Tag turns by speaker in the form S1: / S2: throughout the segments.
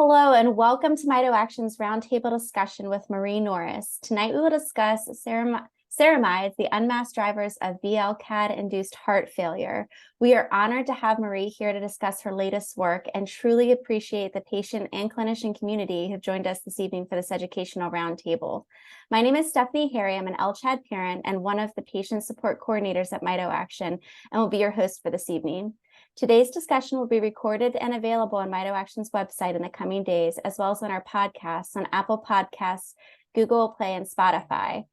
S1: Hello and welcome to MitoAction's roundtable discussion with Marie Norris. Tonight we will discuss ceramides, the unmasked drivers of VLCADD-induced heart failure. We are honored to have Marie here to discuss her latest work and truly appreciate the patient and clinician community who have joined us this evening for this educational roundtable. My name is Stephanie Harry. I'm an LCHAD parent and one of the patient support coordinators at MitoAction and will be your host for this evening. Today's discussion will be recorded and available on MitoAction's website in the coming days, as well as on our podcasts on Apple Podcasts, Google Play, and Spotify.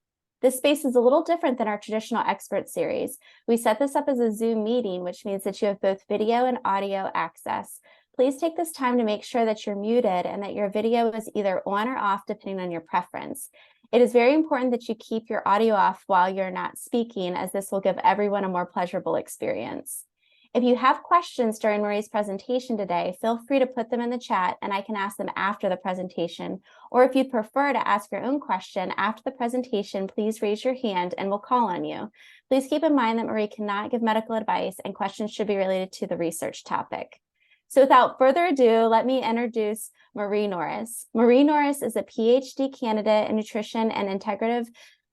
S1: This space is a little different than our traditional expert series. We set this up as a Zoom meeting, which means that you have both video and audio access. Please take this time to make sure that you're muted and that your video is either on or off, depending on your preference. It is very important that you keep your audio off while you're not speaking, as this will give everyone a more pleasurable experience. If you have questions during Marie's presentation today, feel free to put them in the chat and I can ask them after the presentation. Or if you'd prefer to ask your own question after the presentation, please raise your hand and we'll call on you. Please keep in mind that Marie cannot give medical advice and questions should be related to the research topic. So without further ado, let me introduce Marie Norris. Marie Norris is a PhD candidate in nutrition and integrative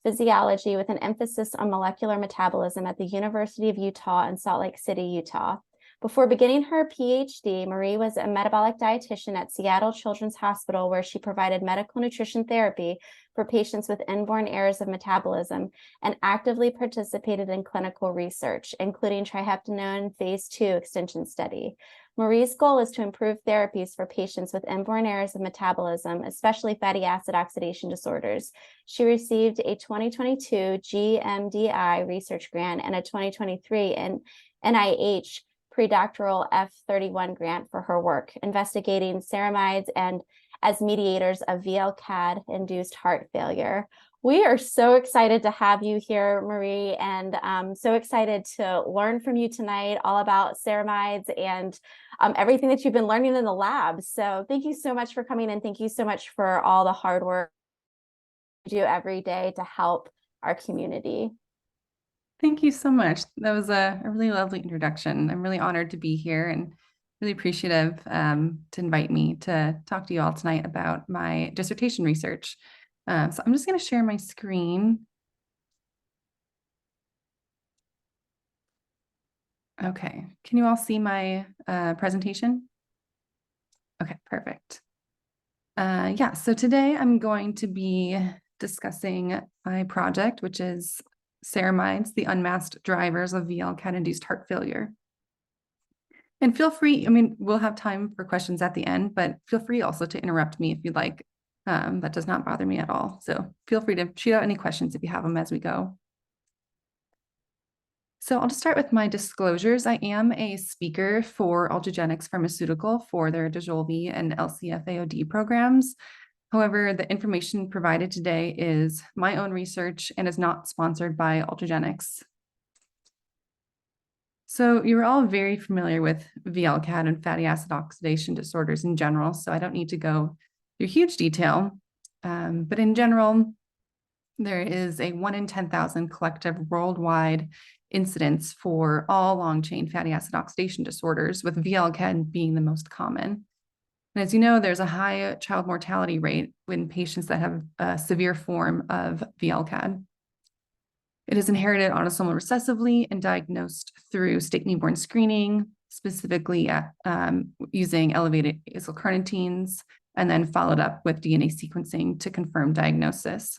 S1: physiology with an emphasis on molecular metabolism at the University of Utah in Salt Lake City, Utah. Before beginning her PhD, Marie was a metabolic dietitian at Seattle Children's Hospital, where she provided medical nutrition therapy for patients with inborn errors of metabolism and actively participated in clinical research, including triheptanone phase 2 extension study. Marie's goal is to improve therapies for patients with inborn errors of metabolism, especially fatty acid oxidation disorders. She received a 2022 GMDI research grant and a 2023 NIH predoctoral F31 grant for her work, investigating ceramides and as mediators of VLCADD-induced heart failure. We are so excited to have you here, Marie, and so excited to learn from you tonight all about ceramides and everything that you've been learning in the lab. So thank you so much for coming and thank you so much for all the hard work you do every day to help our community.
S2: Thank you so much. That was a really lovely introduction. I'm really honored to be here and really appreciative to invite me to talk to you all tonight about my dissertation research. So I'm just going to share my screen. Okay, can you all see my presentation? Okay, perfect. Yeah, so today I'm going to be discussing my project, which is ceramides, the unmasked drivers of VLCADD-induced heart failure. And feel free, we'll have time for questions at the end, but feel free also to interrupt me if you'd like. That does not bother me at all. So feel free to shoot out any questions if you have them as we go. So I'll just start with my disclosures. I am a speaker for Ultragenyx Pharmaceutical for their Dojolvi and LCFAOD programs. However, the information provided today is my own research and is not sponsored by Ultragenyx. So you're all very familiar with VLCADD and fatty acid oxidation disorders in general, so I don't need to go through huge detail. But in general, there is a 1 in 10,000 collective worldwide incidence for all long-chain fatty acid oxidation disorders, with VLCADD being the most common. And as you know, there's a high child mortality rate in patients that have a severe form of VLCADD. It is inherited autosomal recessively and diagnosed through state newborn screening, specifically using elevated acyl-carnitines, and then followed up with DNA sequencing to confirm diagnosis.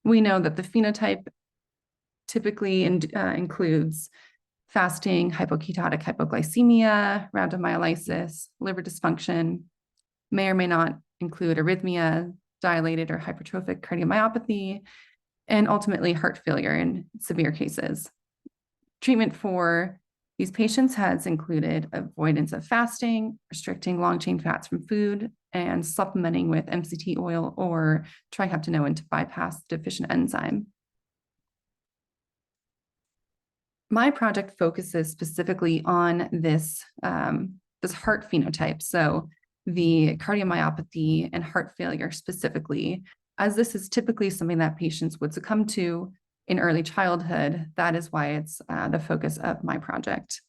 S2: We know that the phenotype typically includes fasting, hypoketotic hypoglycemia, rhabdomyolysis, liver dysfunction, may or may not include arrhythmia, dilated or hypertrophic cardiomyopathy, and ultimately heart failure in severe cases. Treatment for these patients has included avoidance of fasting, restricting long-chain fats from food, and supplementing with MCT oil or triheptanone to bypass the deficient enzyme. My project focuses specifically on this heart phenotype, so the cardiomyopathy and heart failure specifically, as this is typically something that patients would succumb to in early childhood. That is why it's the focus of my project.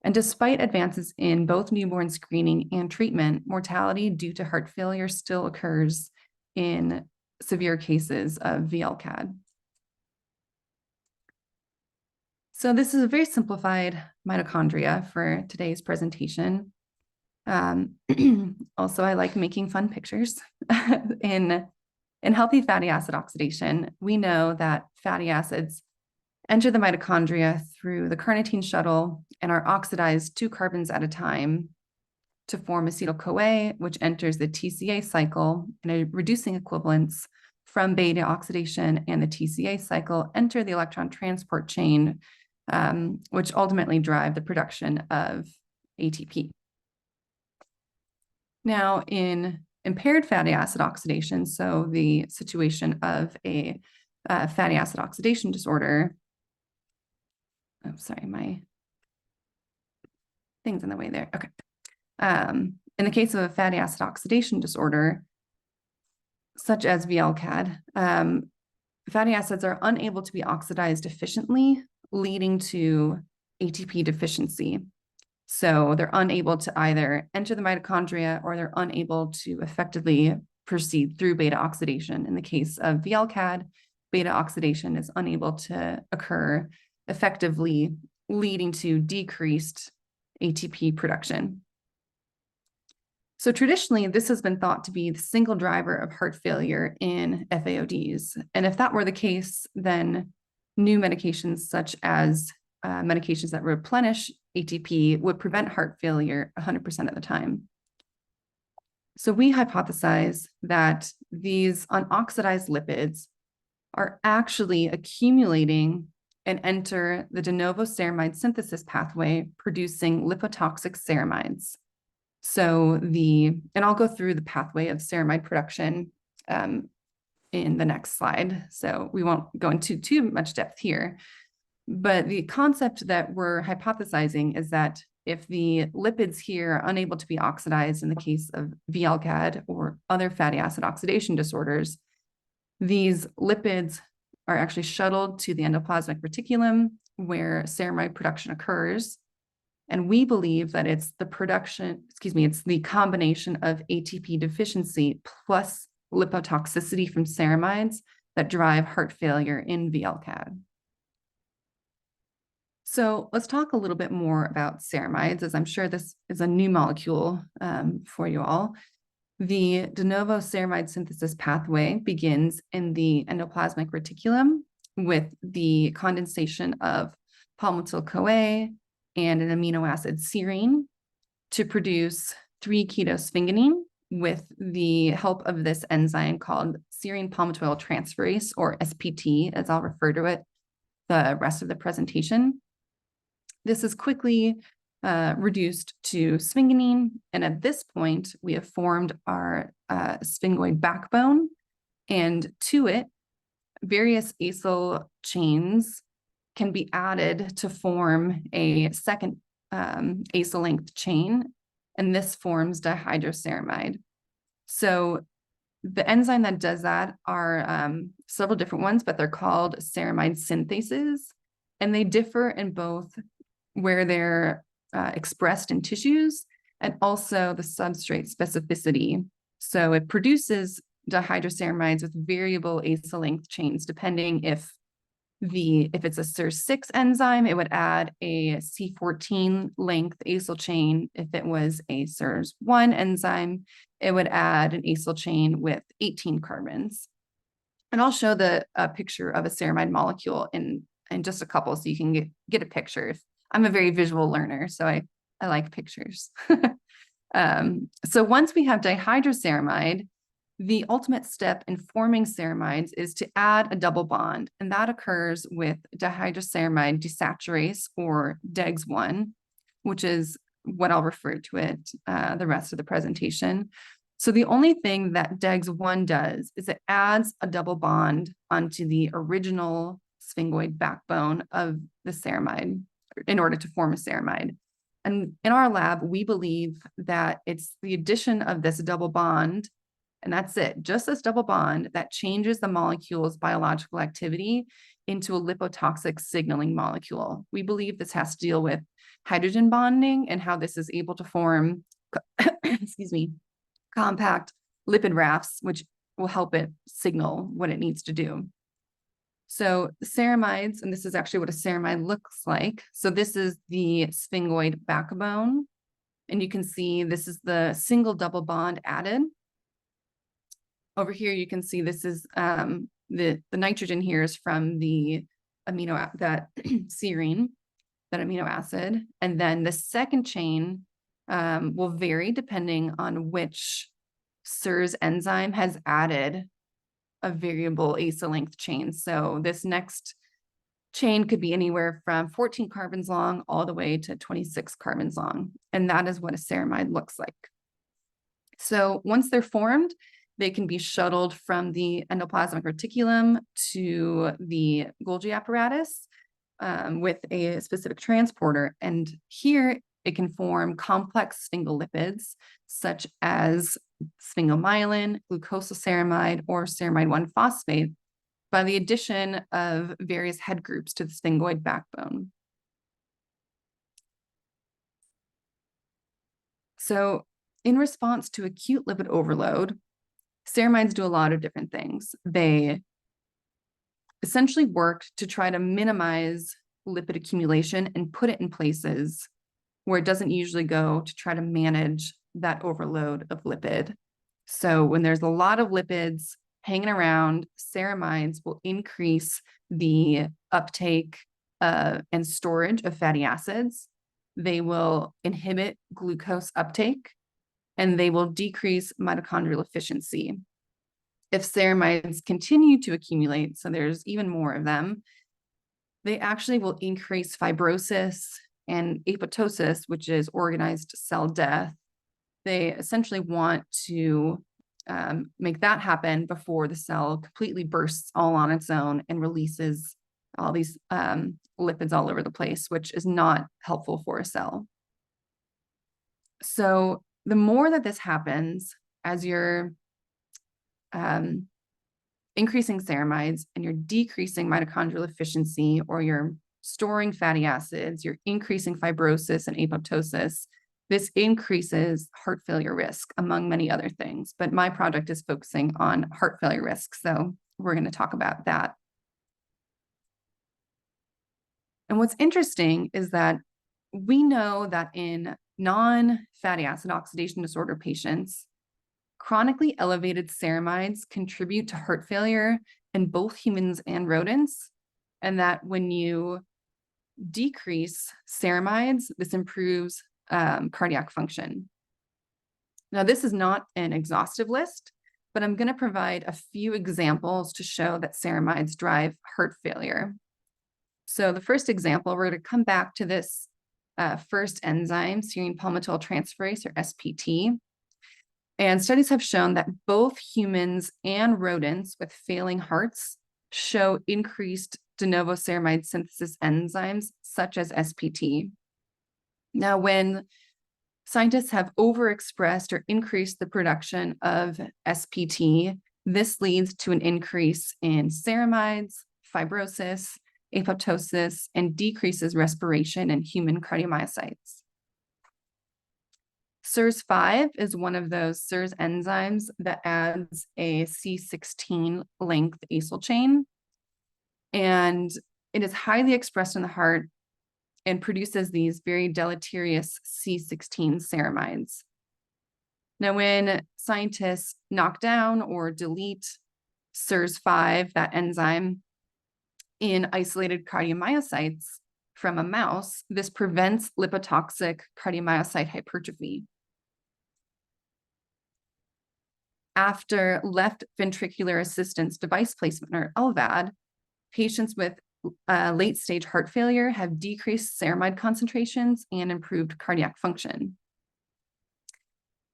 S2: And despite advances in both newborn screening and treatment, mortality due to heart failure still occurs in severe cases of VLCAD. So this is a very simplified mitochondria for today's presentation. Also, I like making fun pictures. In healthy fatty acid oxidation, we know that fatty acids enter the mitochondria through the carnitine shuttle and are oxidized 2 carbons at a time to form acyl-CoA, which enters the TCA cycle in a reducing equivalence from beta oxidation, and the TCA cycle enter the electron transport chain, which ultimately drive the production of ATP. Now, in impaired fatty acid oxidation, so the situation of a fatty acid oxidation disorder, I'm sorry, my thing's in the way there. Okay. In the case of a fatty acid oxidation disorder, such as VLCAD, fatty acids are unable to be oxidized efficiently, leading to ATP deficiency. So they're unable to either enter the mitochondria, or they're unable to effectively proceed through beta oxidation. In the case of VLCAD, beta oxidation is unable to occur effectively, leading to decreased ATP production. So traditionally, this has been thought to be the single driver of heart failure in FAODs. And if that were the case, then new medications such as medications that replenish ATP would prevent heart failure 100% of the time. So we hypothesize that these unoxidized lipids are actually accumulating and enter the de novo ceramide synthesis pathway, producing lipotoxic ceramides. So and I'll go through the pathway of ceramide production in the next slide. So we won't go into too much depth here. But the concept that we're hypothesizing is that if the lipids here are unable to be oxidized in the case of VLCAD or other fatty acid oxidation disorders, these lipids are actually shuttled to the endoplasmic reticulum where ceramide production occurs. And we believe that it's the combination of ATP deficiency plus lipotoxicity from ceramides that drive heart failure in VLCAD. So let's talk a little bit more about ceramides, as I'm sure this is a new molecule for you all. The de novo ceramide synthesis pathway begins in the endoplasmic reticulum with the condensation of palmitoyl-CoA and an amino acid serine to produce 3-ketosphingolene with the help of this enzyme called serine palmitoyl transferase, or SPT, as I'll refer to it the rest of the presentation. This is quickly reduced to sphingolene, and at this point, we have formed our sphingosine backbone, and to it, various acyl chains can be added to form a second acyl-linked chain, and this forms dihydroceramide. So the enzyme that does that are several different ones, but they're called ceramide synthases, and they differ in both where they're expressed in tissues and also the substrate specificity. So it produces dihydroceramides with variable acyl-linked chains, depending if it's a CER6 enzyme, it would add a C14 length acyl chain. If it was a CERS1 enzyme, it would add an acyl chain with 18 carbons. And I'll show a picture of a ceramide molecule in just a couple, so you can get a picture. I'm a very visual learner, so I like pictures. So once we have dihydroceramide, the ultimate step in forming ceramides is to add a double bond, and that occurs with dihydroceramide desaturase, or DEGS1, which is what I'll refer to it the rest of the presentation. So the only thing that DEGS1 does is it adds a double bond onto the original sphingosine backbone of the ceramide in order to form a ceramide. And in our lab, we believe that it's the addition of this double bond, and that's it, just this double bond, that changes the molecule's biological activity into a lipotoxic signaling molecule. We believe this has to deal with hydrogen bonding and how this is able to form, excuse me, compact lipid rafts, which will help it signal what it needs to do. So ceramides, and this is actually what a ceramide looks like. So this is the sphingosine backbone. And you can see this is the single double bond added. Over here, you can see this is the nitrogen here is from the serine, that amino acid. And then the second chain will vary depending on which SIRS enzyme has added a variable acyl length chain. So this next chain could be anywhere from 14 carbons long all the way to 26 carbons long. And that is what a ceramide looks like. So once they're formed, they can be shuttled from the endoplasmic reticulum to the Golgi apparatus with a specific transporter. And here it can form complex sphingolipids, such as sphingomyelin, glucosoceramide, or ceramide 1-phosphate, by the addition of various head groups to the sphingoid backbone. So in response to acute lipid overload, ceramides do a lot of different things. They essentially work to try to minimize lipid accumulation and put it in places where it doesn't usually go, to try to manage that overload of lipid. So when there's a lot of lipids hanging around, ceramides will increase the uptake and storage of fatty acids. They will inhibit glucose uptake, and they will decrease mitochondrial efficiency. If ceramides continue to accumulate, so there's even more of them, they actually will increase fibrosis and apoptosis, which is organized cell death. They essentially want to make that happen before the cell completely bursts all on its own and releases all these lipids all over the place, which is not helpful for a cell. So the more that this happens, as you're increasing ceramides and you're decreasing mitochondrial efficiency, or you're storing fatty acids, you're increasing fibrosis and apoptosis, this increases heart failure risk, among many other things. But my project is focusing on heart failure risk, so we're going to talk about that. And what's interesting is that we know that in non-fatty acid oxidation disorder patients, chronically elevated ceramides contribute to heart failure in both humans and rodents, and that when you decrease ceramides, this improves cardiac function. Now, this is not an exhaustive list, but I'm going to provide a few examples to show that ceramides drive heart failure. So the first example, we're going to come back to this first enzyme, serine palmitoyltransferase, or SPT. And studies have shown that both humans and rodents with failing hearts show increased de novo ceramide synthesis enzymes, such as SPT. Now, when scientists have overexpressed or increased the production of SPT, this leads to an increase in ceramides, fibrosis, apoptosis, and decreases respiration in human cardiomyocytes. SIRS5 is one of those SIRS enzymes that adds a C16 length acyl chain, and it is highly expressed in the heart and produces these very deleterious C16 ceramides. Now, when scientists knock down or delete SIRS5, that enzyme, in isolated cardiomyocytes from a mouse, this prevents lipotoxic cardiomyocyte hypertrophy. After left ventricular assistance device placement, or LVAD, patients with late-stage heart failure have decreased ceramide concentrations and improved cardiac function.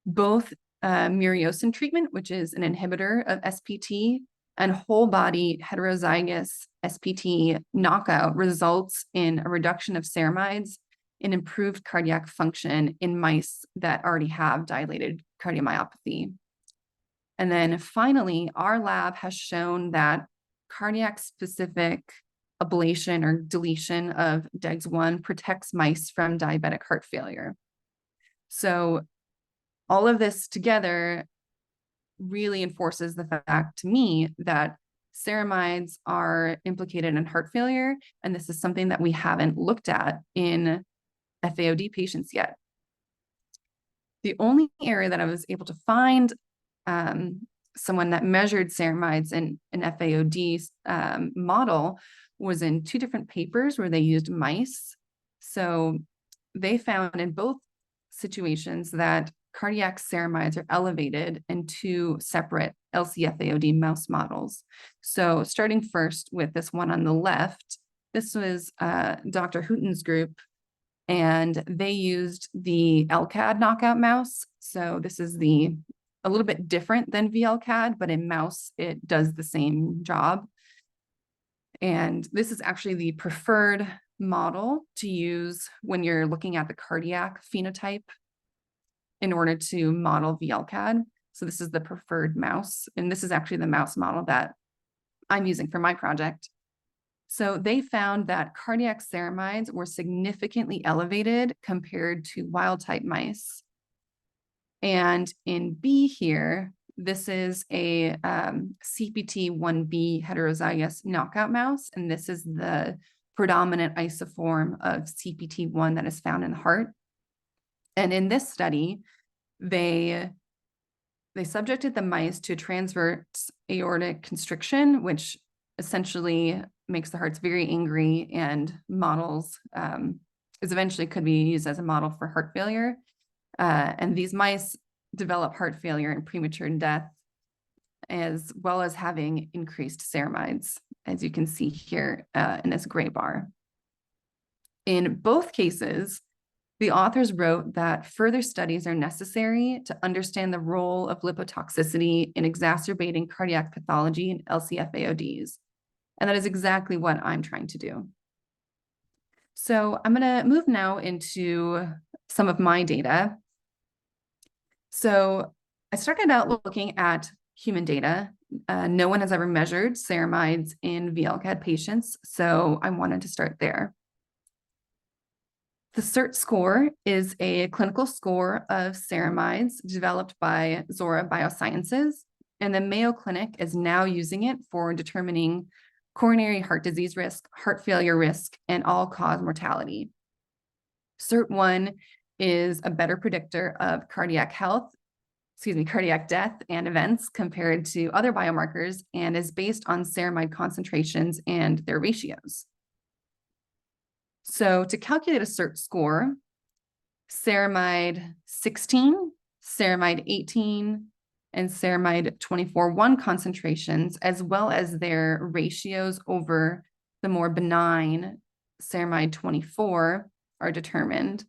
S2: Both muriosin treatment, which is an inhibitor of SPT, and whole-body heterozygous SPT knockout results in a reduction of ceramides and improved cardiac function in mice that already have dilated cardiomyopathy. And then finally, our lab has shown that cardiac-specific ablation or deletion of DEGS1 protects mice from diabetic heart failure. So all of this together really enforces the fact to me that ceramides are implicated in heart failure, and this is something that we haven't looked at in FAOD patients yet. The only area that I was able to find someone that measured ceramides in an FAOD model was in 2 different papers where they used mice. So they found in both situations that cardiac ceramides are elevated in 2 separate LC-FAOD mouse models. So starting first with this one on the left, this was Dr. Houghton's group, and they used the LCAD knockout mouse. So this is a little bit different than VLCAD, but in mouse, it does the same job. And this is actually the preferred model to use when you're looking at the cardiac phenotype in order to model VLCAD. So this is the preferred mouse, and this is actually the mouse model that I'm using for my project. So they found that cardiac ceramides were significantly elevated compared to wild type mice. And in B here, this is a CPT1B heterozygous knockout mouse, and this is the predominant isoform of CPT1 that is found in the heart. And in this study, they subjected the mice to transverse aortic constriction, which essentially makes the hearts very angry and models, is eventually could be used as a model for heart failure. And these mice develop heart failure and premature death, as well as having increased ceramides, as you can see here in this gray bar. In both cases, the authors wrote that further studies are necessary to understand the role of lipotoxicity in exacerbating cardiac pathology in LC-FAODs. And that is exactly what I'm trying to do. So I'm going to move now into some of my data. So I started out looking at human data. No one has ever measured ceramides in VLCAD patients, so I wanted to start there. The CERT score is a clinical score of ceramides developed by Zora Biosciences, and the Mayo Clinic is now using it for determining coronary heart disease risk, heart failure risk, and all-cause mortality. CERT-1 is a better predictor of cardiac death and events compared to other biomarkers, and is based on ceramide concentrations and their ratios. So to calculate a CERT score, ceramide 16, ceramide 18, and ceramide 24-1 concentrations, as well as their ratios over the more benign ceramide 24 are determined.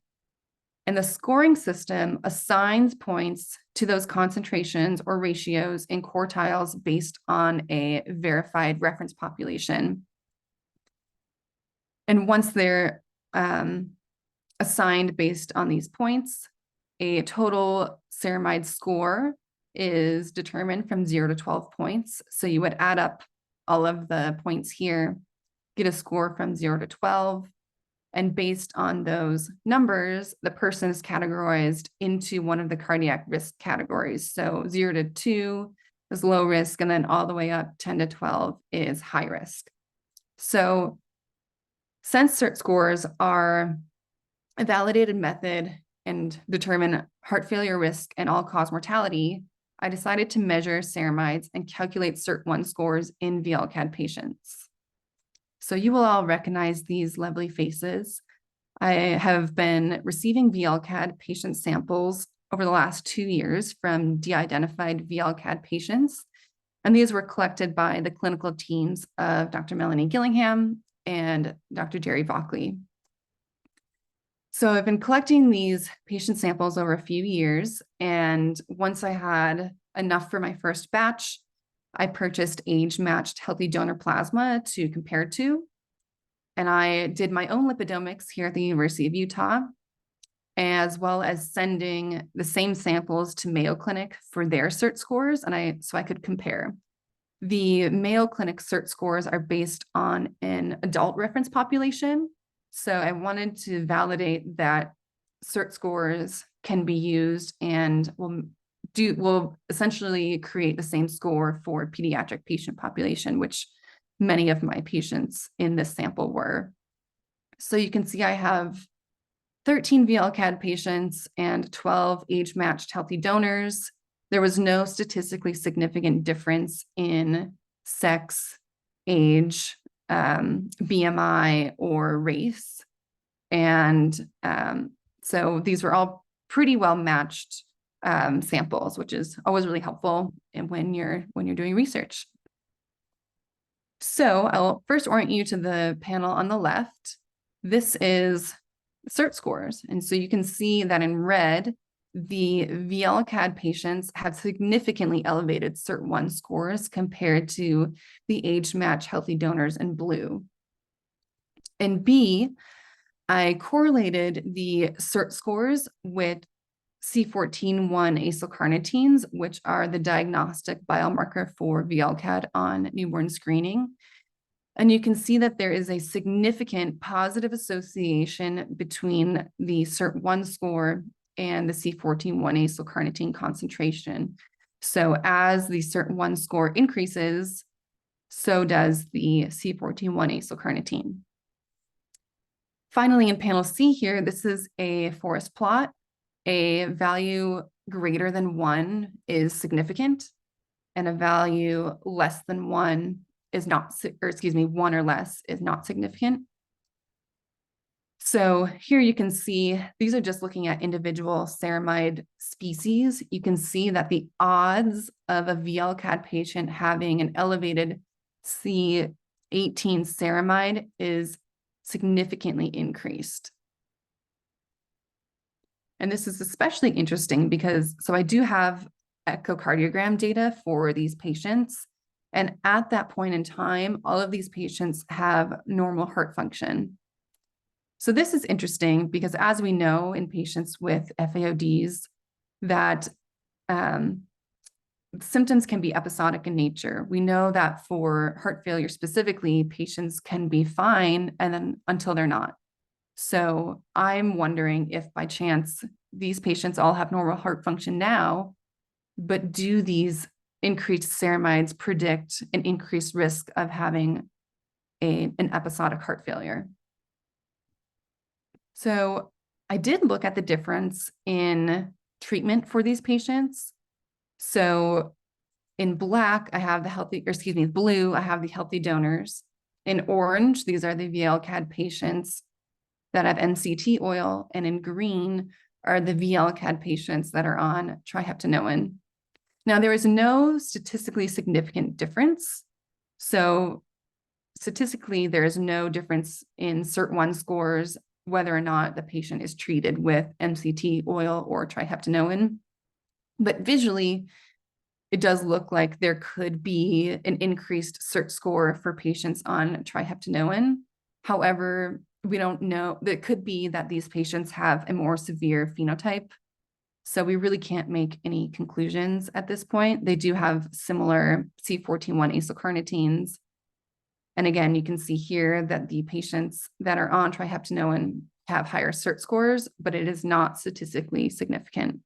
S2: And the scoring system assigns points to those concentrations or ratios in quartiles based on a verified reference population. And once they're assigned based on these points, a total ceramide score is determined from 0 to 12 points. So you would add up all of the points here, get a score from 0 to 12. And based on those numbers, the person is categorized into one of the cardiac risk categories. So 0 to 2 is low risk, and then all the way up 10 to 12 is high risk. So since CERT scores are a validated method and determine heart failure risk and all-cause mortality, I decided to measure ceramides and calculate CERT-1 scores in VLCAD patients. So you will all recognize these lovely faces. I have been receiving VLCAD patient samples over the last 2 years from de-identified VLCAD patients, and these were collected by the clinical teams of Dr. Melanie Gillingham and Dr. Jerry Vockley. So I've been collecting these patient samples over a few years, and once I had enough for my first batch, I purchased age-matched healthy donor plasma to compare to, and I did my own lipidomics here at the University of Utah, as well as sending the same samples to Mayo Clinic for their CERT scores, and so I could compare. The Mayo Clinic CERT scores are based on an adult reference population. So I wanted to validate that CERT scores can be used and will essentially create the same score for pediatric patient population, which many of my patients in this sample were. So you can see I have 13 VLCAD patients and 12 age-matched healthy donors. There was no statistically significant difference in sex, age, BMI, or race. And so these were all pretty well matched samples, which is always really helpful when you're doing research. So I'll first orient you to the panel on the left. This is CERT scores. And so you can see that in red, the VLCAD patients have significantly elevated CERT1 scores compared to the age-matched healthy donors in blue. In B, I correlated the CERT scores with C14-1 acyl-carnitines, which are the diagnostic biomarker for VLCAD on newborn screening. And you can see that there is a significant positive association between the CERT1 score and the C14-1 acyl-carnitine concentration. So as the CERT1 score increases, so does the C14-1 acyl-carnitine. Finally, in panel C here, this is a forest plot. A value greater than 1 is significant, and a value less than 1 is not, or excuse me, 1 or less is not significant. So here you can see, these are just looking at individual ceramide species. You can see that the odds of a VLCAD patient having an elevated C18 ceramide is significantly increased. And this is especially interesting because, so I do have echocardiogram data for these patients. And at that point in time, all of these patients have normal heart function. So this is interesting because, as we know in patients with FAODs, that symptoms can be episodic in nature. We know that for heart failure specifically, patients can be fine and then until they're not. So I'm wondering if by chance these patients all have normal heart function now, but do these increased ceramides predict an increased risk of having an episodic heart failure? So I did look at the difference in treatment for these patients. So in black, I have the healthy, or excuse me, blue, I have the healthy donors. In orange, these are the VLCAD patients that have MCT oil, and in green are the VLCAD patients that are on triheptanoin. Now, there is no statistically significant difference. So statistically, there is no difference in CERT1 scores, whether or not the patient is treated with MCT oil or triheptanoin. But visually, it does look like there could be an increased CERT score for patients on triheptanoin. However, we don't know. It could be that these patients have a more severe phenotype. So we really can't make any conclusions at this point. They do have similar C14-1 acyl-carnitines. And again, you can see here that the patients that are on triheptanoin have higher CERT scores, but it is not statistically significant.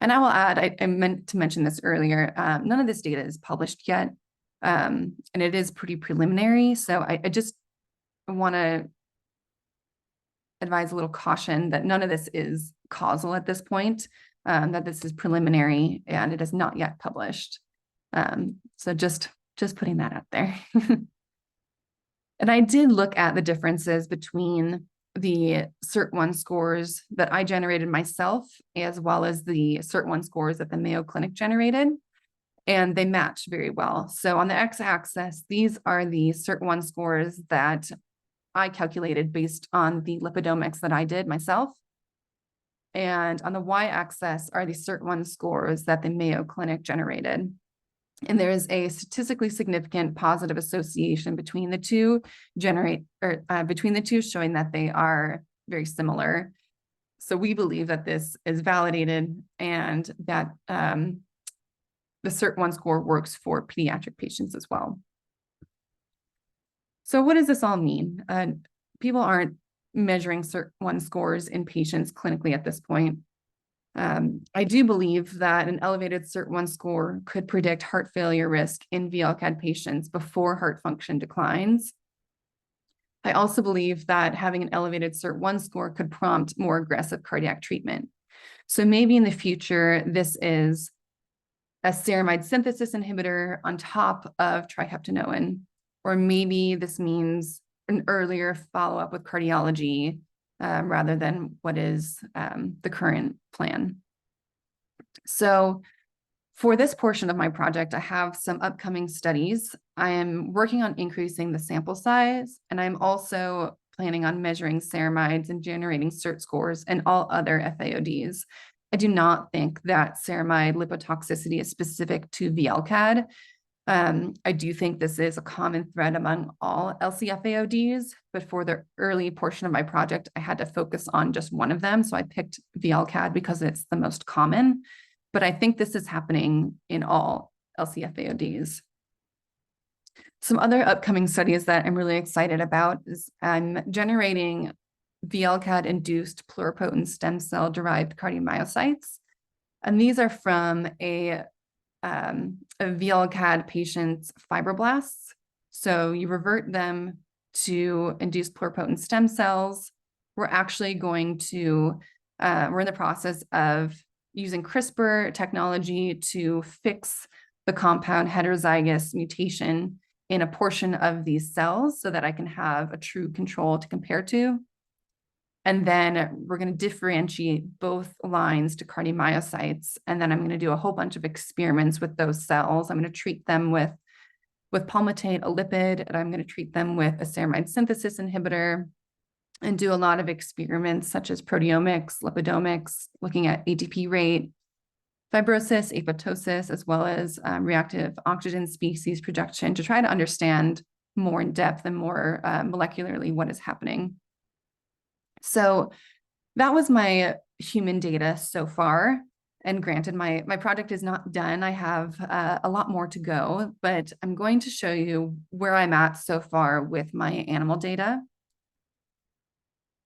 S2: And I will add, I meant to mention this earlier, none of this data is published yet, and it is pretty preliminary. So I just want to advise a little caution that none of this is causal at this point, that this is preliminary and it is not yet published. So just putting that out there. And I did look at the differences between the CERT1 scores that I generated myself, as well as the CERT1 scores that the Mayo Clinic generated, and they match very well. So on the x-axis, these are the CERT1 scores that I calculated based on the lipidomics that I did myself. And on the y-axis are the CERT1 scores that the Mayo Clinic generated. And there is a statistically significant positive association between the two, showing that they are very similar. So we believe that this is validated and that the CERT1 score works for pediatric patients as well. So what does this all mean? People aren't measuring CERT1 scores in patients clinically at this point. I do believe that an elevated CERT1 score could predict heart failure risk in VLCAD patients before heart function declines. I also believe that having an elevated CERT1 score could prompt more aggressive cardiac treatment. So maybe in the future, this is a ceramide synthesis inhibitor on top of triheptanoin, or maybe this means an earlier follow-up with cardiology rather than what is the current plan. So for this portion of my project, I have some upcoming studies. I am working on increasing the sample size, and I'm also planning on measuring ceramides and generating CERT scores and all other FAODs. I do not think that ceramide lipotoxicity is specific to VLCAD. I do think this is a common thread among all LCFAODs, but for the early portion of my project, I had to focus on just one of them. So I picked VLCAD because it's the most common, but I think this is happening in all LCFAODs. Some other upcoming studies that I'm really excited about is I'm generating VLCADD-induced pluripotent stem cell derived cardiomyocytes. And these are from a VLCAD patient's fibroblasts. So you revert them to induce pluripotent stem cells. We're actually going to, we're in the process of using CRISPR technology to fix the compound heterozygous mutation in a portion of these cells so that I can have a true control to compare to. And then we're going to differentiate both lines to cardiomyocytes. And then I'm going to do a whole bunch of experiments with those cells. I'm going to treat them with palmitate, a lipid, and I'm going to treat them with a ceramide synthesis inhibitor and do a lot of experiments such as proteomics, lipidomics, looking at ATP rate, fibrosis, apoptosis, as well as reactive oxygen species projection to try to understand more in depth and more molecularly what is happening. So that was my human data so far. And granted, my project is not done. I have a lot more to go, but I'm going to show you where I'm at so far with my animal data.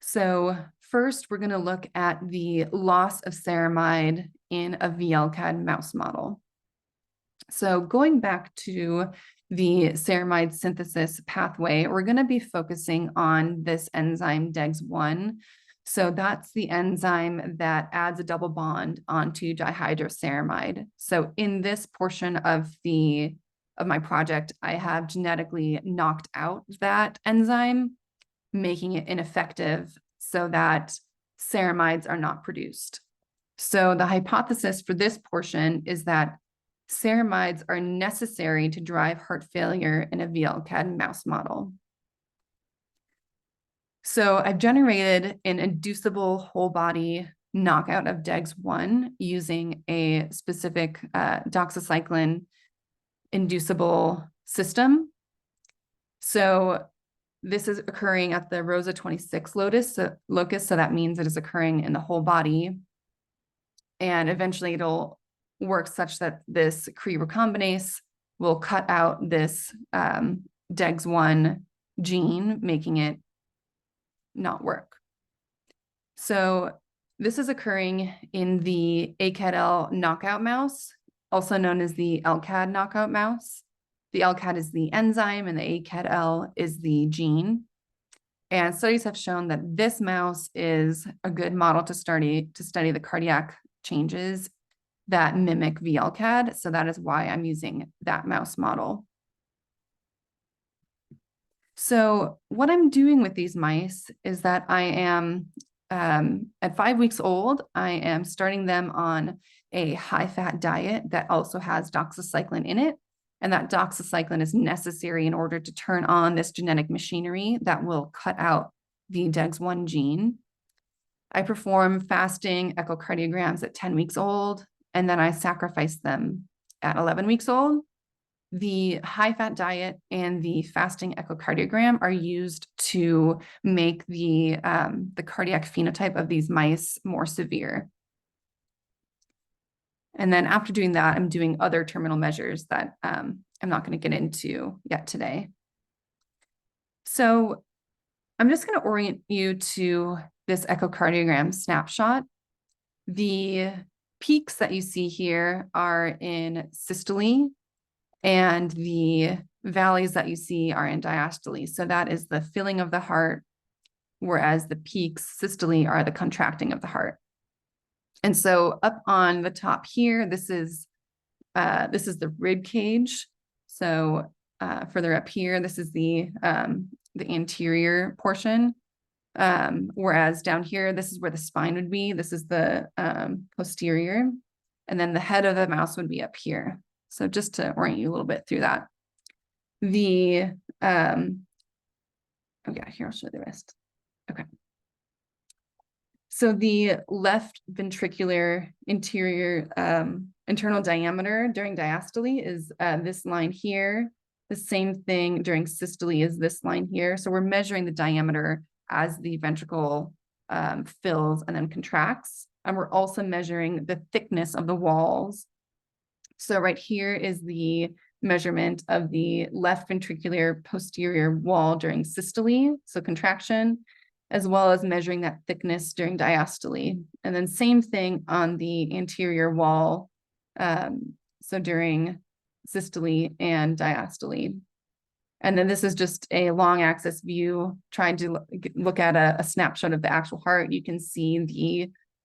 S2: So first, we're going to look at the loss of ceramide in a VLCAD mouse model. So going back to the ceramide synthesis pathway, we're going to be focusing on this enzyme DEGS1. So that's the enzyme that adds a double bond onto dihydroceramide. So in this portion of my project, I have genetically knocked out that enzyme, making it ineffective so that ceramides are not produced. So the hypothesis for this portion is that ceramides are necessary to drive heart failure in a VLCAD mouse model. So I've generated an inducible whole body knockout of DEGS1 using a specific doxycycline inducible system. So this is occurring at the ROSA 26 locus, so that means it is occurring in the whole body. And eventually it'll work such that this Cre recombinase will cut out this DEGS1 gene, making it not work. So this is occurring in the ACAD-L knockout mouse, also known as the LCAD knockout mouse. The LCAD is the enzyme and the ACAD-L is the gene. And studies have shown that this mouse is a good model to study the cardiac changes that mimic VLCAD. So that is why I'm using that mouse model. So what I'm doing with these mice is that I am, at 5 weeks old, I am starting them on a high-fat diet that also has doxycycline in it. And that doxycycline is necessary in order to turn on this genetic machinery that will cut out the DEGS1 gene. I perform fasting echocardiograms at 10 weeks old, and then I sacrifice them at 11 weeks old. The high-fat diet and the fasting echocardiogram are used to make the cardiac phenotype of these mice more severe. And then after doing that, I'm doing other terminal measures that I'm not going to get into yet today. So I'm just going to orient you to this echocardiogram snapshot. The peaks that you see here are in systole, and the valleys that you see are in diastole. So that is the filling of the heart, whereas the peaks, systole, are the contracting of the heart. And so up on the top here, this is the rib cage. So further up here, this is the anterior portion. Whereas down here, this is where the spine would be. This is the posterior. And then the head of the mouse would be up here. So just to orient you a little bit through that. Here, I'll show the rest. Okay. So the left ventricular interior internal diameter during diastole is this line here. The same thing during systole is this line here. So we're measuring the diameter as the ventricle fills and then contracts. And we're also measuring the thickness of the walls. So right here is the measurement of the left ventricular posterior wall during systole, so contraction, as well as measuring that thickness during diastole. And then same thing on the anterior wall, so during systole and diastole. And then this is just a long axis view trying to look at a snapshot of the actual heart. You can see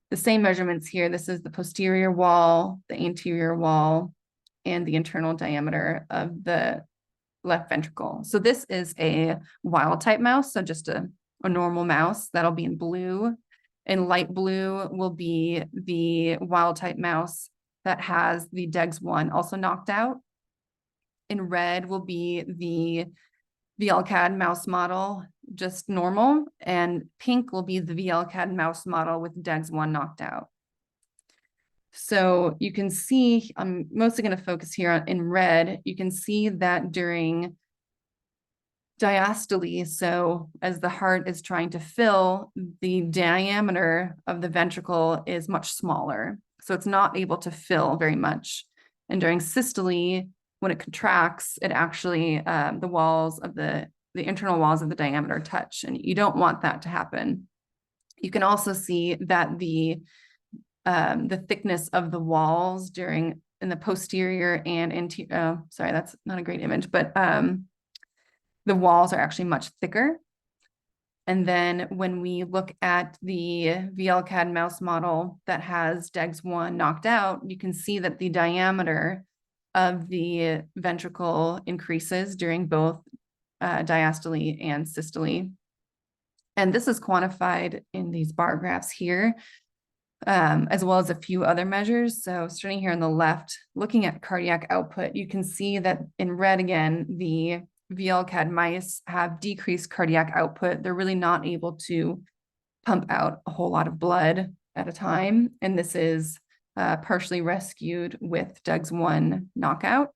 S2: the same measurements here. This is the posterior wall, the anterior wall, and the internal diameter of the left ventricle. So this is a wild type mouse, so just a normal mouse. That'll be in blue. In light blue will be the wild type mouse that has the DEGS1 also knocked out. In red will be the VLCADD mouse model, just normal, and pink will be the VLCADD mouse model with DEGS1 knocked out. So you can see, I'm mostly going to focus here on in red, you can see that during diastole, so as the heart is trying to fill, the diameter of the ventricle is much smaller. So it's not able to fill very much. And during systole, when it contracts, it actually, the walls of the internal walls of the diameter touch, and you don't want that to happen. You can also see that the thickness of the walls in the posterior and anterior, sorry, that's not a great image, but the walls are actually much thicker. And then when we look at the VLCADD mouse model that has DEGS1 knocked out, you can see that the diameter of the ventricle increases during both diastole and systole. And this is quantified in these bar graphs here, as well as a few other measures. So starting here on the left, looking at cardiac output, you can see that in red again, the VLCADD mice have decreased cardiac output. They're really not able to pump out a whole lot of blood at a time. And this is partially rescued with DEGS1 knockout.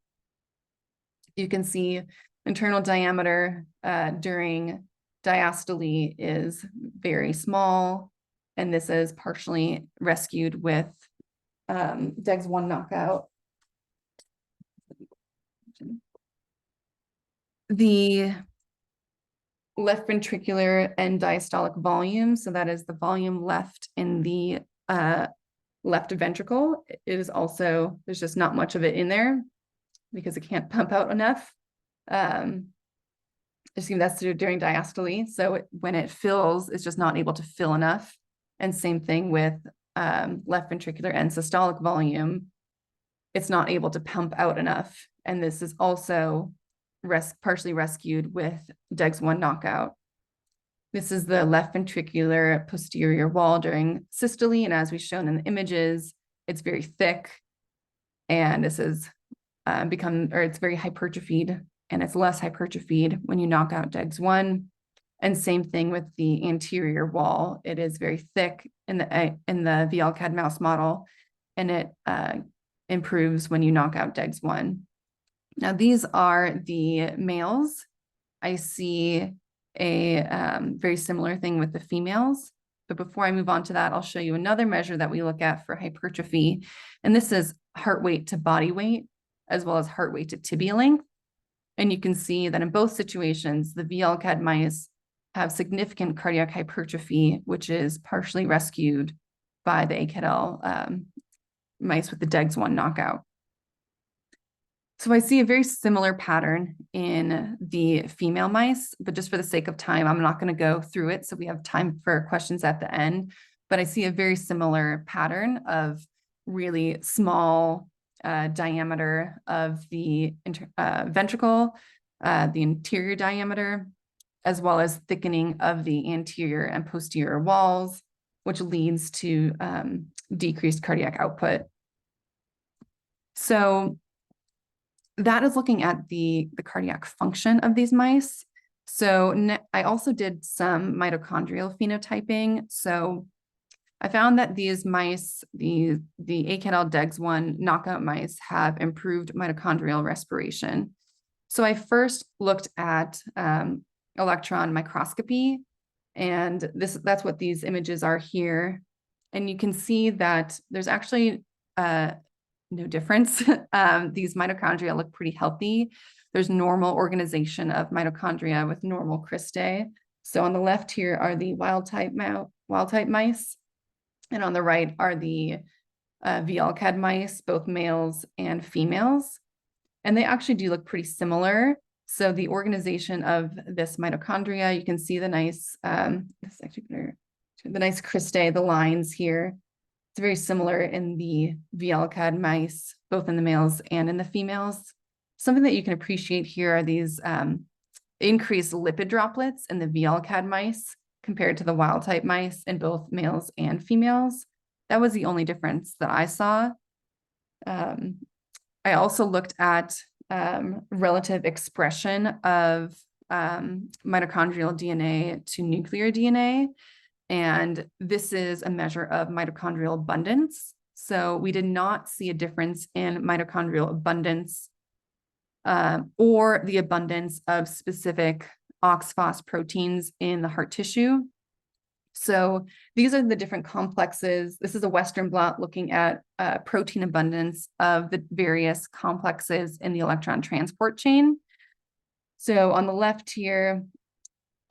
S2: You can see internal diameter during diastole is very small, and this is partially rescued with DEGS1 knockout. The left ventricular and diastolic volume, so that is the volume left in the left ventricle, it is also, there's just not much of it in there because it can't pump out enough. Assume that's during diastole. So when it fills, it's just not able to fill enough. And same thing with left ventricular and systolic volume. It's not able to pump out enough. And this is also partially rescued with DEGS1 knockout. This is the left ventricular posterior wall during systole. And as we've shown in the images, it's very thick. And this is it's very hypertrophied, and it's less hypertrophied when you knock out DEGS1. And same thing with the anterior wall. It is very thick in the VLCADD mouse model, and it improves when you knock out DEGS1. Now, these are the males. I see a very similar thing with the females. But before I move on to that, I'll show you another measure that we look at for hypertrophy. And this is heart weight to body weight, as well as heart weight to tibia length. And you can see that in both situations, the VLCAD mice have significant cardiac hypertrophy, which is partially rescued by the ACADL mice with the DEGS1 knockout. So I see a very similar pattern in the female mice, but just for the sake of time, I'm not going to go through it. So we have time for questions at the end, but I see a very similar pattern of really small diameter of the ventricle, the interior diameter, as well as thickening of the anterior and posterior walls, which leads to decreased cardiac output. So that is looking at the cardiac function of these mice. So I also did some mitochondrial phenotyping. So I found that these mice, the ACADL DEGS1 knockout mice, have improved mitochondrial respiration. So I first looked at electron microscopy, and that's what these images are here. And you can see that there's actually no difference. These mitochondria look pretty healthy. There's normal organization of mitochondria with normal cristae. So on the left here are the wild type mice, and on the right are the VLCAD mice, both males and females. And they actually do look pretty similar. So the organization of this mitochondria, you can see the nice, this is actually better, the nice cristae, the lines here. It's very similar in the VLCAD mice, both in the males and in the females. Something that you can appreciate here are these increased lipid droplets in the VLCAD mice compared to the wild type mice in both males and females. That was the only difference that I saw. I also looked at relative expression of mitochondrial DNA to nuclear DNA. And this is a measure of mitochondrial abundance. So we did not see a difference in mitochondrial abundance or the abundance of specific OXPHOS proteins in the heart tissue. So these are the different complexes. This is a Western blot looking at protein abundance of the various complexes in the electron transport chain. So on the left here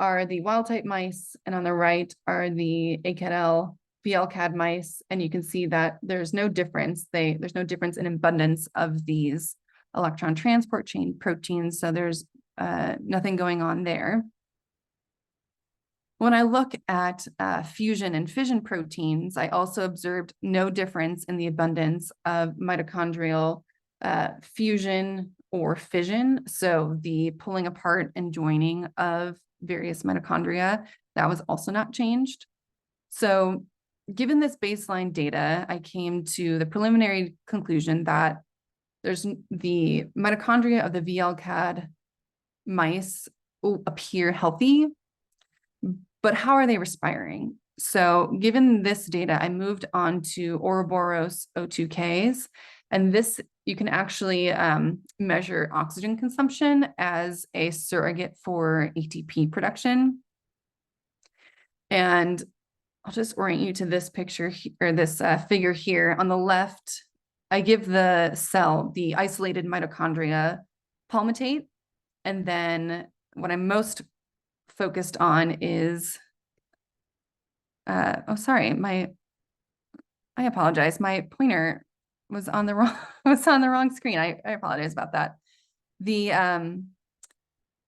S2: are the wild type mice, and on the right are the ACADL VLCAD mice. And you can see that there's no difference. There's no difference in abundance of these electron transport chain proteins. So there's nothing going on there. When I look at fusion and fission proteins, I also observed no difference in the abundance of mitochondrial fusion or fission. So the pulling apart and joining of various mitochondria, that was also not changed. So given this baseline data, I came to the preliminary conclusion that there's the mitochondria of the VLCAD mice appear healthy, but how are they respiring? So given this data, I moved on to Ouroboros O2Ks, and this, you can actually measure oxygen consumption as a surrogate for ATP production. And I'll just orient you to this picture or this figure here. On the left, I give the cell the isolated mitochondria palmitate. And then what I'm most focused on is, oh, sorry, I apologize. My pointer was on the wrong screen. I apologize about that.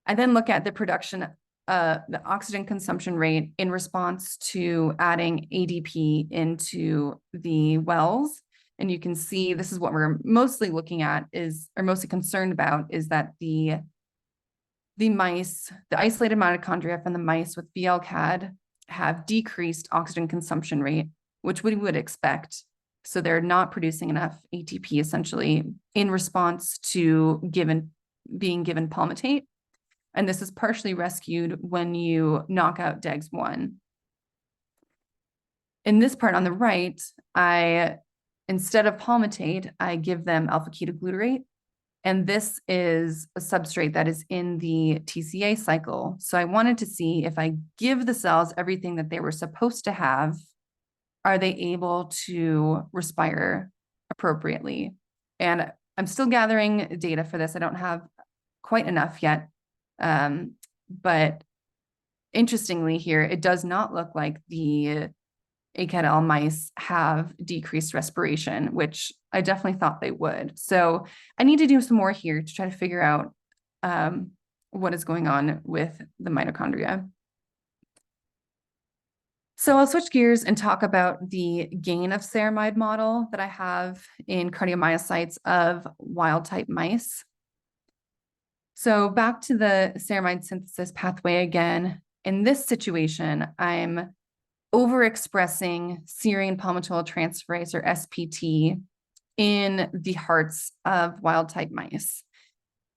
S2: I then look at the production, the oxygen consumption rate in response to adding ADP into the wells. And you can see this is what we're mostly looking at or mostly concerned about, is that the mice, the isolated mitochondria from the mice with VLCAD have decreased oxygen consumption rate, which we would expect. So they're not producing enough ATP essentially in response to being given palmitate. And this is partially rescued when you knock out DEGS1. In this part on the right, instead of palmitate, I give them alpha-ketoglutarate. And this is a substrate that is in the TCA cycle. So I wanted to see if I give the cells everything that they were supposed to have, are they able to respire appropriately? And I'm still gathering data for this. I don't have quite enough yet. But interestingly here, it does not look like the ACAD-L mice have decreased respiration, which I definitely thought they would. So I need to do some more here to try to figure out what is going on with the mitochondria. So I'll switch gears and talk about the gain of ceramide model that I have in cardiomyocytes of wild-type mice. So back to the ceramide synthesis pathway again. In this situation, I'm overexpressing serine palmitoyltransferase, or SPT, in the hearts of wild-type mice.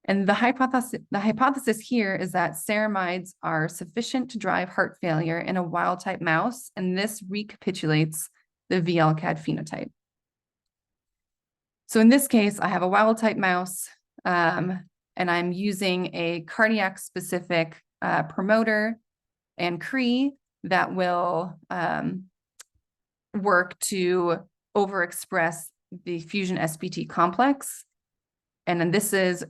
S2: And the hypothesis here is that ceramides are sufficient to drive heart failure in a wild-type mouse, and this recapitulates the VLCAD phenotype. So in this case, I have a wild-type mouse, and I'm using a cardiac-specific promoter and Cree that will work to overexpress the fusion SPT complex. And then this is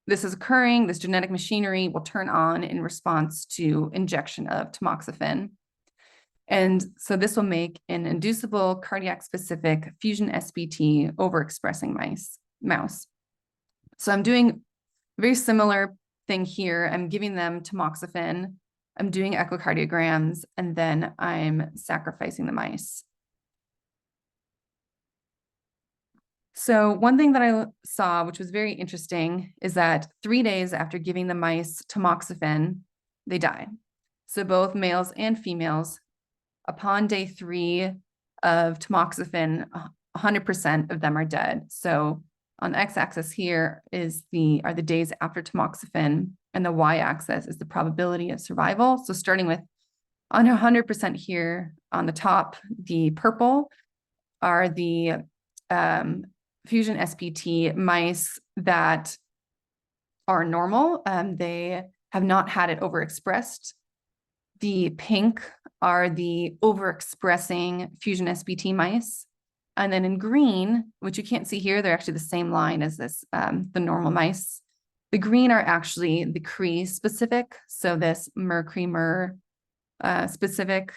S2: occurring, this genetic machinery will turn on in response to injection of tamoxifen. And so this will make an inducible cardiac-specific fusion SPT overexpressing mouse. So I'm doing a very similar thing here. I'm giving them tamoxifen, I'm doing echocardiograms, and then I'm sacrificing the mice. So one thing that I saw, which was very interesting, is that 3 days after giving the mice tamoxifen, they die. So both males and females, upon day 3 of tamoxifen, 100% of them are dead. So on the x-axis here are the days after tamoxifen, and the y-axis is the probability of survival. So starting with on 100% here on the top, the purple are the fusion SPT mice that are normal. They have not had it overexpressed. The pink are the overexpressing fusion SPT mice. And then in green, which you can't see here, they're actually the same line as this, the normal mice. The green are actually the Cree specific. So this mer-Cree-mer specific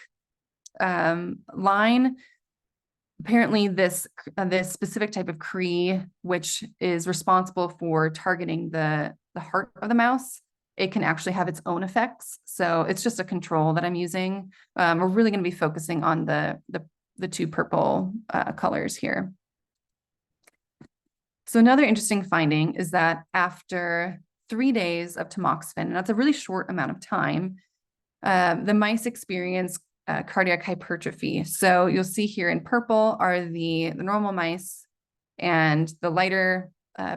S2: line. Apparently this specific type of Cree, which is responsible for targeting the heart of the mouse, it can actually have its own effects. So it's just a control that I'm using. We're really going to be focusing on the 2 purple colors here. So another interesting finding is that after 3 days of tamoxifen, and that's a really short amount of time, the mice experience cardiac hypertrophy. So you'll see here in purple are the normal mice, and the lighter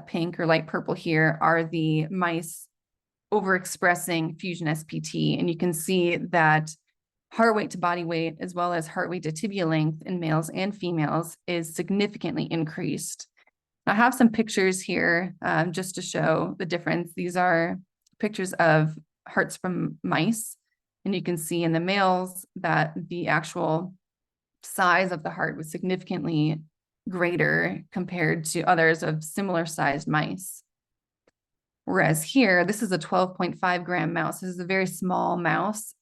S2: pink or light purple here are the mice overexpressing fusion SPT. And you can see that heart weight to body weight, as well as heart weight to tibia length in males and females, is significantly increased. I have some pictures here just to show the difference. These are pictures of hearts from mice. And you can see in the males that the actual size of the heart was significantly greater compared to others of similar sized mice. Whereas here, this is a 12.5 gram mouse. This is a very small mouse.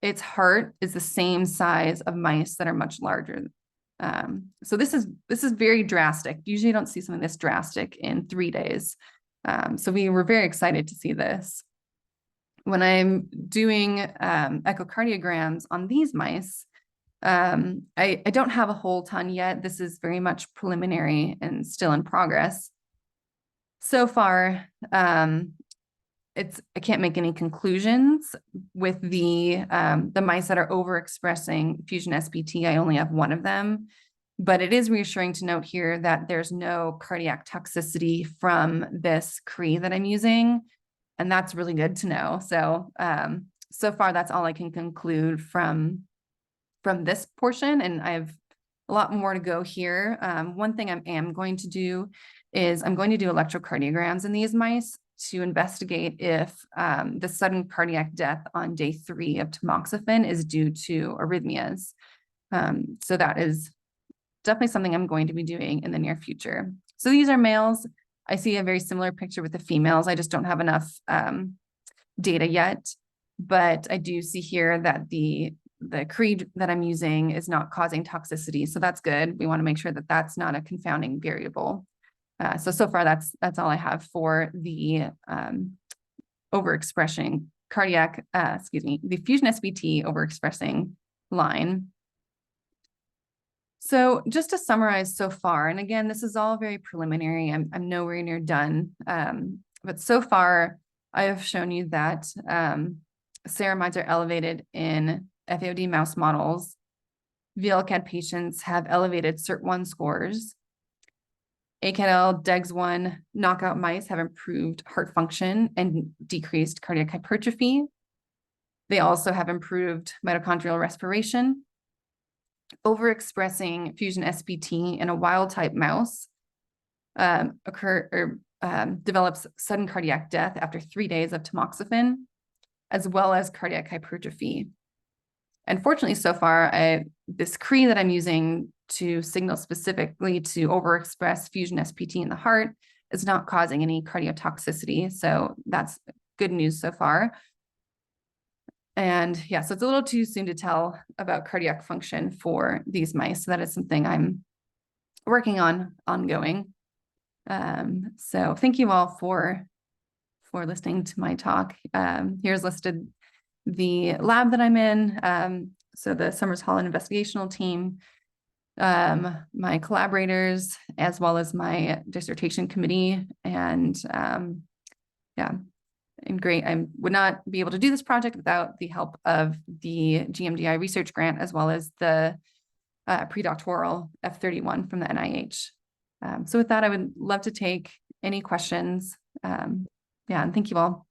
S2: Its heart is the same size of mice that are much larger. So this is very drastic. Usually you don't see something this drastic in 3 days. So we were very excited to see this. When I'm doing echocardiograms on these mice, I don't have a whole ton yet. This is very much preliminary and still in progress. So far, I can't make any conclusions with the mice that are overexpressing fusion SPT. I only have 1 of them, but it is reassuring to note here that there's no cardiac toxicity from this Cree that I'm using, and that's really good to know. So, so far, that's all I can conclude from this portion, and I have a lot more to go here. One thing I am going to do is I'm going to do electrocardiograms in these mice to investigate if the sudden cardiac death on day 3 of tamoxifen is due to arrhythmias. So that is definitely something I'm going to be doing in the near future. So these are males. I see a very similar picture with the females. I just don't have enough data yet, but I do see here that the creed that I'm using is not causing toxicity. So that's good. We want to make sure that that's not a confounding variable. So far that's all I have for the overexpressing cardiac, the fusion SBT overexpressing line. So just to summarize so far, and again, this is all very preliminary. I'm nowhere near done. But so far, I have shown you that ceramides are elevated in FAOD mouse models. VLCAD patients have elevated CERT1 scores. ACADL-DEGS1 knockout mice have improved heart function and decreased cardiac hypertrophy. They also have improved mitochondrial respiration. Overexpressing fusion SBT in a wild type mouse develops sudden cardiac death after 3 days of tamoxifen, as well as cardiac hypertrophy. And fortunately, so far, this Cree that I'm using to signal specifically to overexpress fusion SBT in the heart is not causing any cardiotoxicity. So that's good news so far. And yeah, so it's a little too soon to tell about cardiac function for these mice. So that is something I'm working on ongoing. So thank you all for listening to my talk. Here's listed the lab that I'm in. So the Summers Holland investigational team, my collaborators, as well as my dissertation committee. And yeah, and great. I would not be able to do this project without the help of the GMDI research grant, as well as the pre-doctoral F31 from the NIH. So with that, I would love to take any questions. Yeah, and thank you all.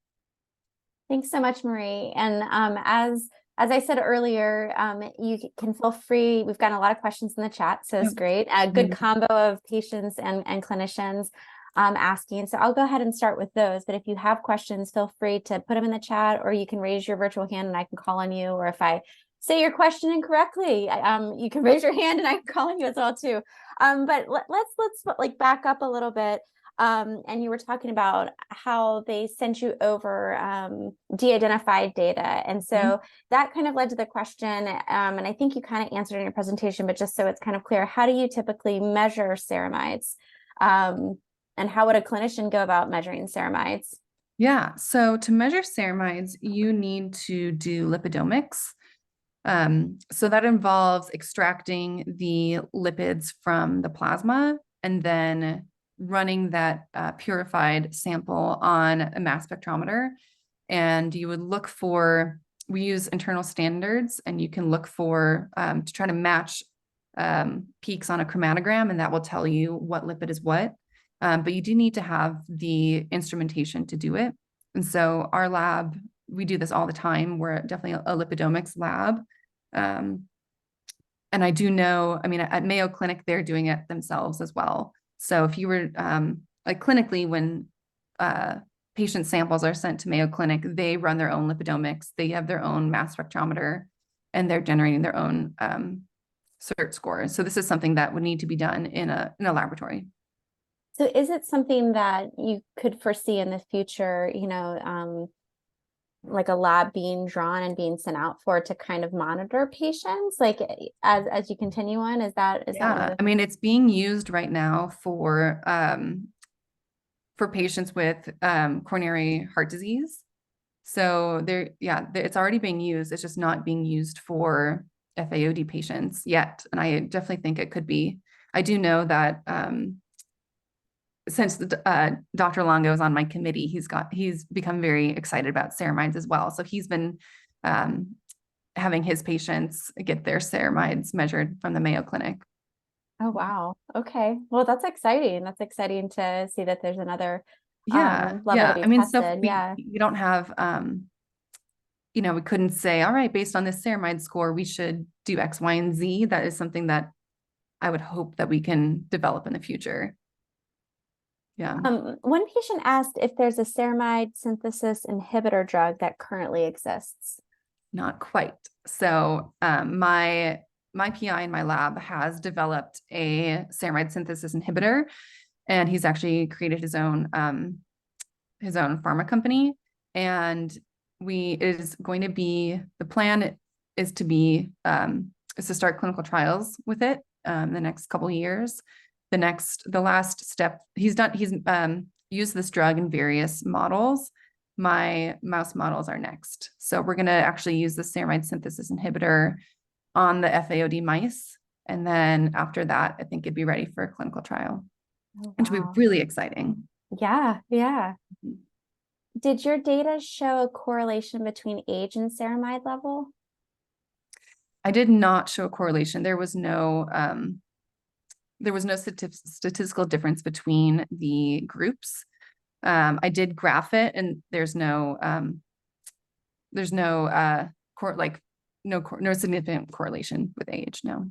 S1: Thanks so much, Marie. And as I said earlier, you can feel free. We've gotten a lot of questions in the chat, so it's great. A good combo of patients and clinicians asking. So I'll go ahead and start with those. But if you have questions, feel free to put them in the chat, or you can raise your virtual hand and I can call on you. Or if I say your question incorrectly, you can raise your hand and I can call on you as well too. But let's like back up a little bit. And you were talking about how they sent you over de-identified data. And so that kind of led to the question, and I think you kind of answered in your presentation, but just so it's kind of clear, how do you typically measure ceramides? And how would a clinician go about measuring ceramides?
S2: Yeah, so to measure ceramides, you need to do lipidomics. So that involves extracting the lipids from the plasma and then running that purified sample on a mass spectrometer. And you would look for, we use internal standards, and you can look for, to try to match peaks on a chromatogram, and that will tell you what lipid is what. But you do need to have the instrumentation to do it. And so our lab, we do this all the time. We're definitely a lipidomics lab. And I do know, I mean, at Mayo Clinic, they're doing it themselves as well. So if you were, like clinically, when patient samples are sent to Mayo Clinic, they run their own lipidomics, they have their own mass spectrometer, and they're generating their own CERT scores. So this is something that would need to be done in a laboratory.
S1: So is it something that you could foresee in the future, you know, like a lab being drawn and being sent out for to kind of monitor patients, like as you continue on? Is that
S2: yeah, I mean, it's being used right now for patients with coronary heart disease. So it's already being used. It's just not being used for FAOD patients yet. And I definitely think it could be. I do know that since Dr. Longo is on my committee, he's become very excited about ceramides as well. So he's been having his patients get their ceramides measured from the Mayo Clinic.
S1: Oh, wow. Okay. Well, that's exciting. That's exciting to see that there's another level to be
S2: I mean,
S1: tested.
S2: so we don't have, you know, we couldn't say, all right, based on this ceramide score, we should do X, Y, and Z. That is something that I would hope that we can develop in the future. Yeah.
S1: One patient asked if there's a ceramide synthesis inhibitor drug that currently exists.
S2: Not quite. So my PI in my lab has developed a ceramide synthesis inhibitor, and he's actually created his own pharma company. And the plan is to start clinical trials with it the next couple of years. The last step he's used this drug in various models. My mouse models are next. So we're going to actually use the ceramide synthesis inhibitor on the FAOD mice. And then after that, I think it'd be ready for a clinical trial, which would be really exciting.
S1: Yeah, yeah. Did your data show a correlation between age and ceramide level?
S2: I did not show a correlation. There was no statistical difference between the groups. I did graph it, and there's no significant correlation with age. No.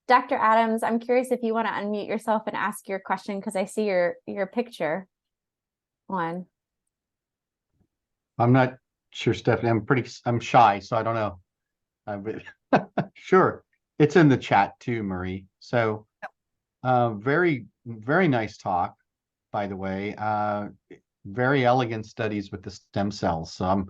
S1: Dr. Adams, I'm curious if you want to unmute yourself and ask your question, because I see your picture on.
S3: I'm not sure, Stephanie. I'm shy, so I don't know. Sure. It's in the chat too, Marie. So very, very nice talk, by the way. Very elegant studies with the stem cells. So I'm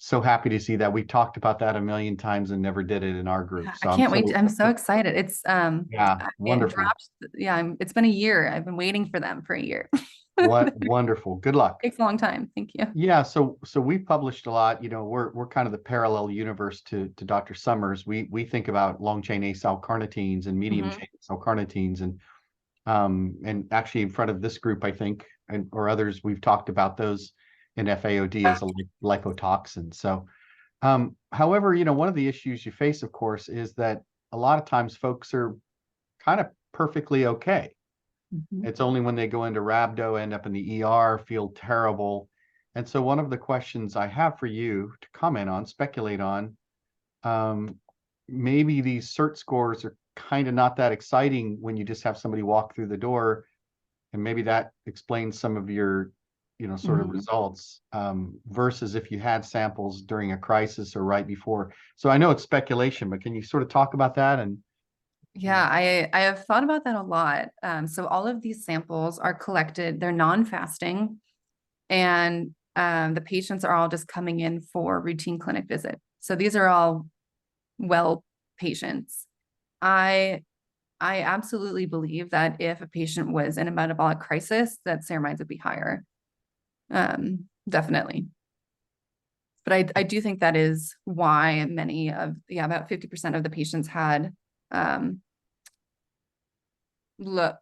S3: so happy to see that. We talked about that a million times and never did it in our group. So
S2: I can't wait. I'm so excited. It's
S3: yeah, wonderful.
S2: It's been a year. I've been waiting for them for a year.
S3: What wonderful. Good luck.
S2: Takes a long time. Thank you.
S3: Yeah, so we've published a lot. We're kind of the parallel universe to Dr. Summers. We think about long chain acyl-carnitines and medium chain acyl-carnitines, and actually in front of this group, I think, or others, we've talked about those in FAOD as a lipotoxin. So, however, one of the issues you face, of course, is that a lot of times folks are kind of perfectly okay. It's only when they go into rhabdo, end up in the ER, feel terrible. And so one of the questions I have for you to comment on, speculate on, maybe these CERT scores are kind of not that exciting when you just have somebody walk through the door, and maybe that explains some of your, sort of results, versus if you had samples during a crisis or right before. So I know it's speculation, but can you sort of talk about that? And
S2: yeah, I have thought about that a lot. So all of these samples are collected, they're non-fasting, and the patients are all just coming in for routine clinic visit. So these are all well patients. I absolutely believe that if a patient was in a metabolic crisis, that ceramides would be higher. Definitely. But I do think that is why about 50% of the patients had low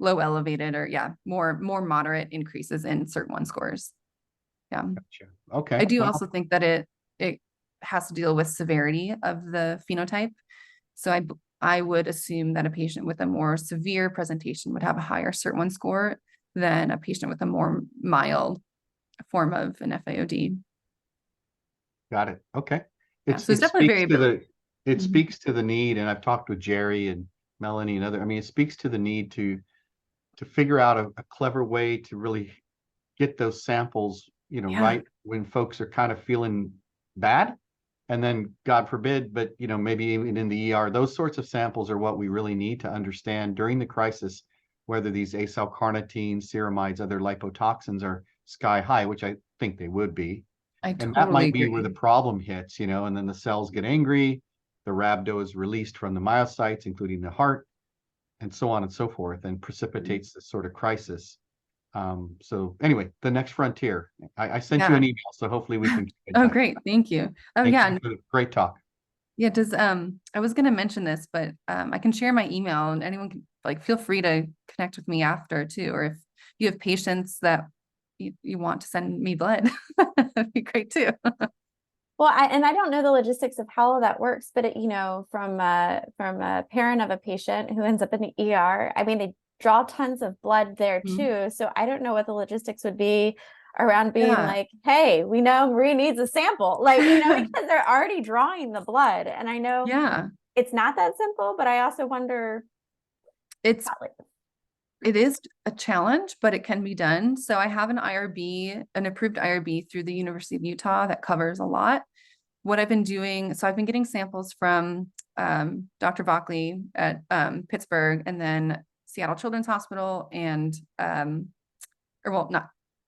S2: elevated or more moderate increases in CERT1 scores. Yeah.
S3: Gotcha. Okay.
S2: I do also think that it has to deal with severity of the phenotype. So I would assume that a patient with a more severe presentation would have a higher CERT1 score than a patient with a more mild form of an FAOD.
S3: Got it. Okay.
S2: So it's definitely variability.
S3: It speaks to the need, and I've talked with Jerry and Melanie and it speaks to the need to figure out a clever way to really get those samples, right when folks are kind of feeling bad. And then God forbid, but maybe even in the ER, those sorts of samples are what we really need to understand during the crisis, whether these acyl-carnitines, ceramides, other lipotoxins are sky high, which I think they would be. And that might be where the problem hits, and then the cells get angry, the rhabdo is released from the myocytes, including the heart, and so on and so forth, and precipitates this sort of crisis. So anyway, the next frontier. I sent you an email, so hopefully we can.
S2: Oh, great. Thank you. Oh,
S3: Thank you. Great talk.
S2: Yeah, I was going to mention this, but I can share my email, and anyone can feel free to connect with me after too, or if you have patients that you want to send me blood, that'd be great too.
S1: Well, I don't know the logistics of how that works, but from a parent of a patient who ends up in the ER, they draw tons of blood there too. So I don't know what the logistics would be around being like, hey, we know Marie needs a sample, because they're already drawing the blood. And I know it's not that simple, but I also wonder.
S2: It is a challenge, but it can be done. So I have an approved IRB through the University of Utah that covers a lot. What I've been doing, so I've been getting samples from Dr. Vockley at Pittsburgh, and then Seattle Children's Hospital and, or well,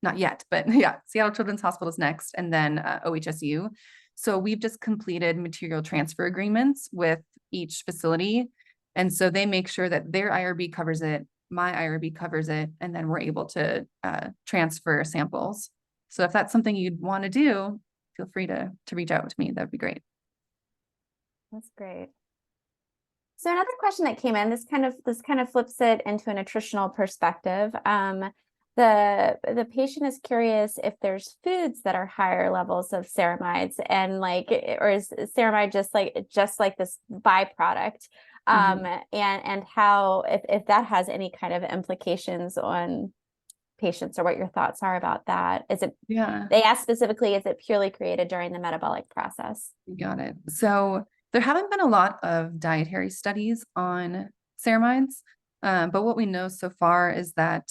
S2: not yet, but yeah, Seattle Children's Hospital is next, and then OHSU. So we've just completed material transfer agreements with each facility. And so they make sure that their IRB covers it, my IRB covers it, and then we're able to transfer samples. So if that's something you'd want to do, feel free to reach out to me. That'd be great.
S1: That's great. So another question that came in, this kind of flips it into a nutritional perspective. The patient is curious if there's foods that are higher levels of ceramides, and like, or is ceramide just like this byproduct, and how, if that has any kind of implications on patients, or what your thoughts are about that. Is it, they asked specifically, is it purely created during the metabolic process?
S2: You got it. So there haven't been a lot of dietary studies on ceramides, but what we know so far is that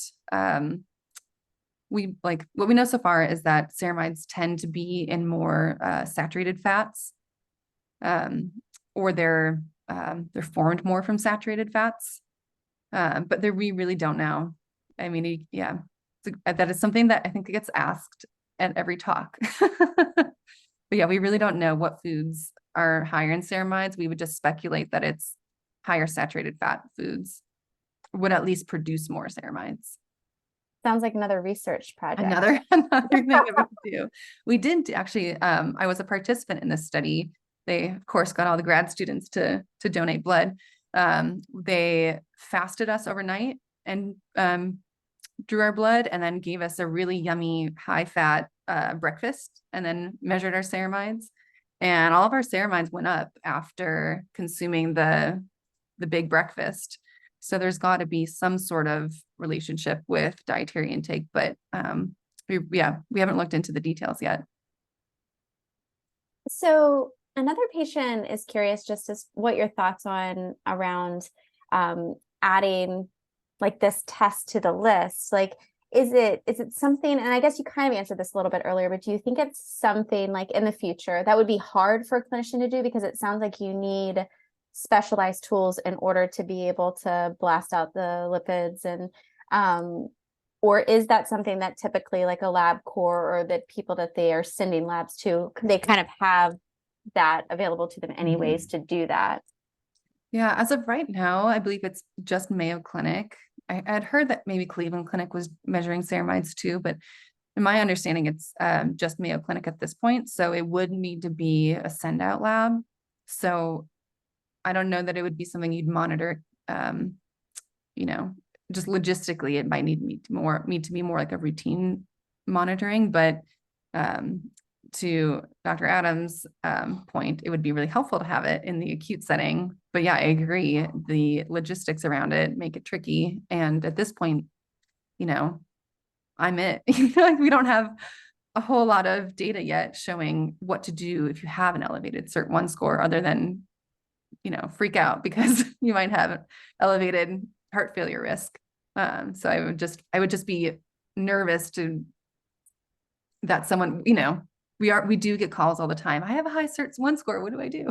S2: ceramides tend to be in more saturated fats, or they're formed more from saturated fats, but we really don't know. I mean, yeah, that is something that I think gets asked at every talk. But yeah, we really don't know what foods are higher in ceramides. We would just speculate that it's higher saturated fat foods would at least produce more ceramides.
S1: Sounds like another research project.
S2: Another thing that we could do. We did actually, I was a participant in this study. They, of course, got all the grad students to donate blood. They fasted us overnight and drew our blood, and then gave us a really yummy high fat breakfast, and then measured our ceramides. And all of our ceramides went up after consuming the big breakfast. So there's got to be some sort of relationship with dietary intake, but we haven't looked into the details yet.
S1: So another patient is curious just as what your thoughts on around adding like this test to the list. Like, is it something, and I guess you kind of answered this a little bit earlier, but do you think it's something like in the future that would be hard for a clinician to do, because it sounds like you need specialized tools in order to be able to blast out the lipids, and or is that something that typically like a LabCorp or the people that they are sending labs to, they kind of have that available to them anyways to do that?
S2: Yeah, as of right now, I believe it's just Mayo Clinic. I had heard that maybe Cleveland Clinic was measuring ceramides too, but in my understanding, it's just Mayo Clinic at this point. So it would need to be a send out lab. So I don't know that it would be something you'd monitor, just logistically, it might need to be more like a routine monitoring, but to Dr. Adams' point, it would be really helpful to have it in the acute setting. But yeah, I agree. The logistics around it make it tricky. And at this point, I'm it. Like, we don't have a whole lot of data yet showing what to do if you have an elevated Cert1 score, other than, freak out because you might have elevated heart failure risk. So I would just be nervous that someone, we do get calls all the time. I have a high Cert1 score. What do I do?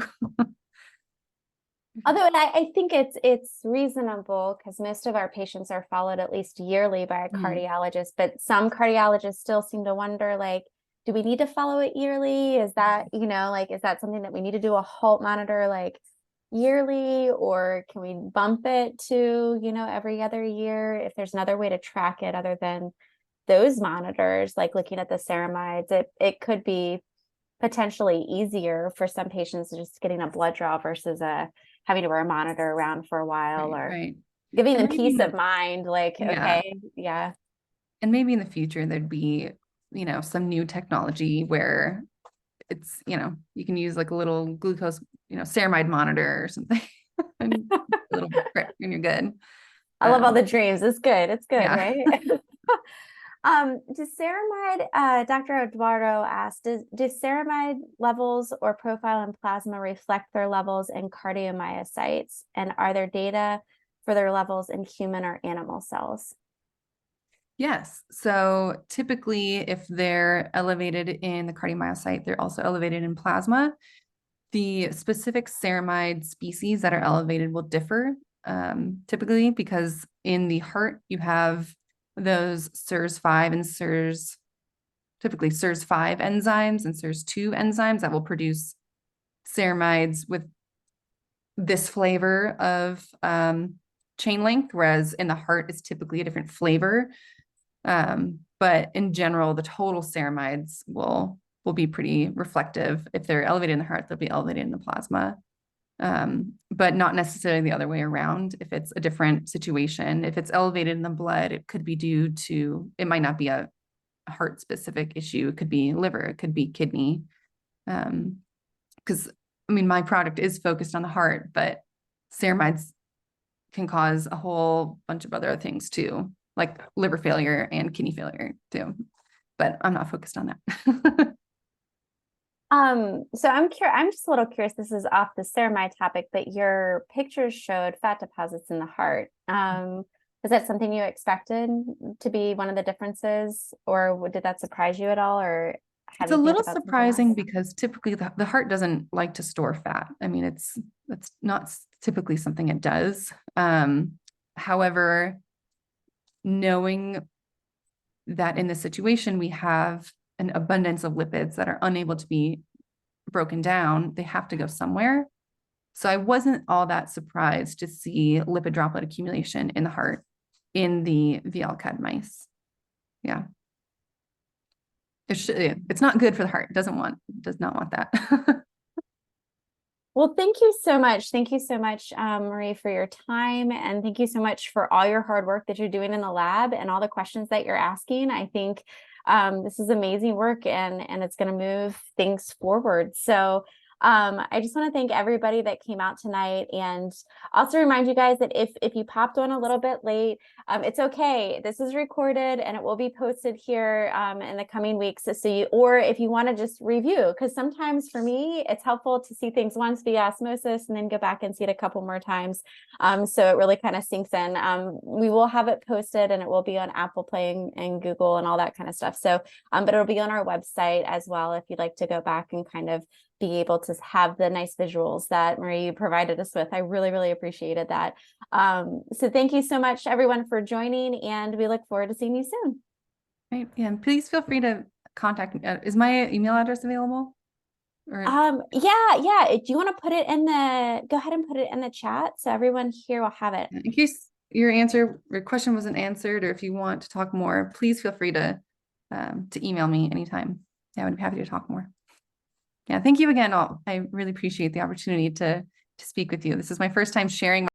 S1: Although I think it's reasonable, because most of our patients are followed at least yearly by a cardiologist, but some cardiologists still seem to wonder, like, do we need to follow it yearly? Is that, is that something that we need to do a halt monitor like yearly, or can we bump it to, every other year if there's another way to track it other than those monitors, like looking at the ceramides? It could be potentially easier for some patients just getting a blood draw versus having to wear a monitor around for a while, or giving them peace of mind, like, okay, yeah.
S2: And maybe in the future there'd be, some new technology where it's, you can use like a little glucose, ceramide monitor or something. And a little prick and you're good.
S1: I love all the dreams. It's good. It's good,
S2: yeah.
S1: right? Does ceramide, Dr. Eduardo asked, do ceramide levels or profile in plasma reflect their levels in cardiomyocytes? And are there data for their levels in human or animal cells?
S2: Yes. So typically, if they're elevated in the cardiomyocyte, they're also elevated in plasma. The specific ceramide species that are elevated will differ typically, because in the heart, you have those SIRS5 and typically SIRS5 enzymes and SIRS2 enzymes that will produce ceramides with this flavor of chain length, whereas in the heart it's typically a different flavor. But in general, the total ceramides will be pretty reflective. If they're elevated in the heart, they'll be elevated in the plasma. But not necessarily the other way around. If it's a different situation, if it's elevated in the blood, it could be due to, it might not be a heart specific issue. It could be liver, it could be kidney. Because I mean, my product is focused on the heart, but ceramides can cause a whole bunch of other things too, like liver failure and kidney failure too. But I'm not focused on that.
S1: So I'm just a little curious, this is off the ceramide topic, but your pictures showed fat deposits in the heart. Is that something you expected to be one of the differences, or did that surprise you at all? Or how
S2: It's
S1: do
S2: a
S1: you think
S2: little
S1: about something
S2: surprising
S1: else?
S2: because typically the heart doesn't like to store fat. I mean, that's not typically something it does. However, knowing that in this situation, we have an abundance of lipids that are unable to be broken down, they have to go somewhere. So I wasn't all that surprised to see lipid droplet accumulation in the heart in the VLCADD mice. Yeah. It's not good for the heart. It does not want that.
S1: Well, thank you so much. Thank you so much, Marie, for your time. And thank you so much for all your hard work that you're doing in the lab and all the questions that you're asking. I think this is amazing work, and it's going to move things forward. So I just want to thank everybody that came out tonight, and also remind you guys that if you popped on a little bit late, it's okay. This is recorded and it will be posted here in the coming weeks. So or if you want to just review, because sometimes for me, it's helpful to see things once via osmosis and then go back and see it a couple more times. So it really kind of sinks in. We will have it posted, and it will be on Apple Play and Google and all that kind of stuff. So, but it'll be on our website as well if you'd like to go back and kind of be able to have the nice visuals that Marie provided us with. I really, really appreciated that. So thank you so much, everyone, for joining, and we look forward to seeing you soon.
S2: Right. Yeah. And please feel free to contact me. Is my email address available? Or
S1: Yeah. Do you want to put it in go ahead and put it in the chat so everyone here will have it?
S2: in case your question wasn't answered, or if you want to talk more, please feel free to email me anytime. Yeah, I would be happy to talk more. Yeah, thank you again all. I really appreciate the opportunity to speak with you. This is my first time sharing